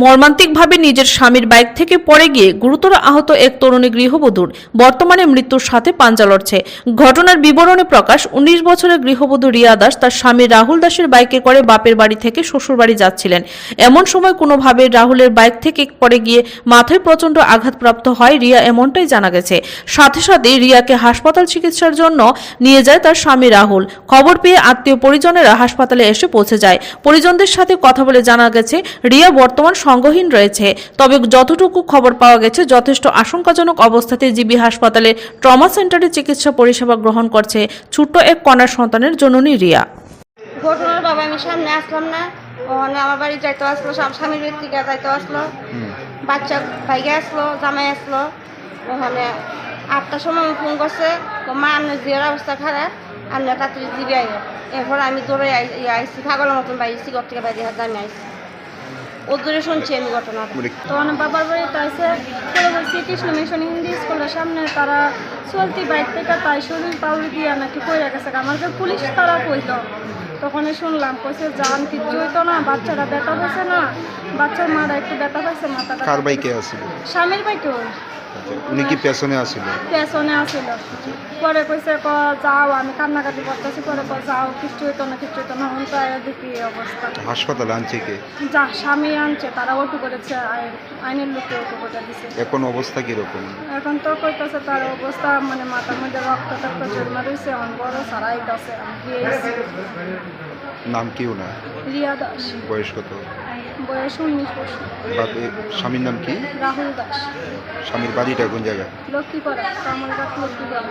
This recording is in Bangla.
মর্মান্তিকভাবে নিজের স্বামীর বাইক থেকে পড়ে গিয়ে গুরুতর আহত এক তরুণী গৃহবধূর বর্তমানে মৃত্যুর সাথে পাঞ্জা লড়ছে। ঘটনার বিবরণে প্রকাশ, ১৯ বছরের গৃহবধূ রিয়া দাস তার স্বামী রাহুল দাসের বাইকে করে বাপের বাড়ি থেকে শ্বশুর বাড়ি যাচ্ছিলেন। এমন সময় কোনোভাবে রাহুলের বাইক থেকে পড়ে গিয়ে মাথায় প্রচণ্ড আঘাতপ্রাপ্ত হয় রিয়া, এমনটাই জানা গেছে। সাথে সাথে রিয়াকে হাসপাতাল চিকিৎসার জন্য নিয়ে যায় তার স্বামী রাহুল। খবর পেয়ে আত্মীয় পরিজনেরা হাসপাতালে এসে পৌঁছে যায়। পরিজনদের সাথে কথা বলে জানা গেছে রিয়া বর্তমান সঙ্গহীন রয়েছে। তবে যতটুকু খবর পাওয়া গেছে যথেষ্ট আশঙ্কাজনক অবস্থাতে জিবি হাসপাতালে ট্রমা সেন্টারে চিকিৎসা পরিষেবা গ্রহণ করছে ছোট্ট এক কন্যা সন্তানের জননী রিয়া। ঘটনার বাবা আমি সামনে আসলাম না, ওখানে আমার বাড়ি যাইতে আসলো, স্বামীর ব্যক্তিকে যাইতে আসলো, বাচ্চা ভাইকে আসলো, জামাই আসলো। ওখানে ৮টার সময় ফোন করছে, মা আপনার জিয়ার অবস্থা খারাপ, আপনার তাড়াতাড়ি জিবি আইব। এরপর আমি দৌড়ে আইসি, পাগলের মতন বাইরেছি, ঘর থেকে বাইরে হাত আমি আইসি। ও দূরে শুনছি আমি ঘটনাটা। তো আমার বাবার বাড়িতে আছে কৃষ্ণ মিশন হিন্দি স্কুলের সামনে, তারা চলতি বাইক থেকে তাই শরীর পাউরি দিয়ে নাকি পড়ে গেছে। আমাকে পুলিশ তারা কইল, তখন শুনলাম কইছে জান কিচ্ছু হইতো না, বাচ্চারা ব্যথা পাইছে না, বাচ্চার মারা একটু ব্যথা পাইছে, মাথাটা। কার বাইকে আসিল? স্বামীর বাইকে। উনি কি পেছনে আসিল? পেছনে আসিল। পরে কইছে যাও, আমি কান্নাকাটি করতেছি, পরে যাও, কিচ্ছু হইতো না, কিচ্ছু হইতো না। এখন তো দেখি এই অবস্থা। হাসপাতালে আনছে কে? যা স্বামী আনছে, তারা অটো করেছে, আইনের লোকে অটো করে দিছে। এখন অবস্থা কিরকম? এখন তো কইতেছে তার অবস্থা মানে মাথার মধ্যে রক্ত টক্ত জন্মা রয়েছে, এখন বড় সারাই আছে। নাম কি ওনার? রিয়া দাস। বয়স কত? বয়স 19 বছর। স্বামীর নাম কি? রাহুল দাস। স্বামীর বাড়িটা কোন জায়গায়? লক্ষ্মীপাড়া, কামলঘাট লক্ষ্মীপাড়া।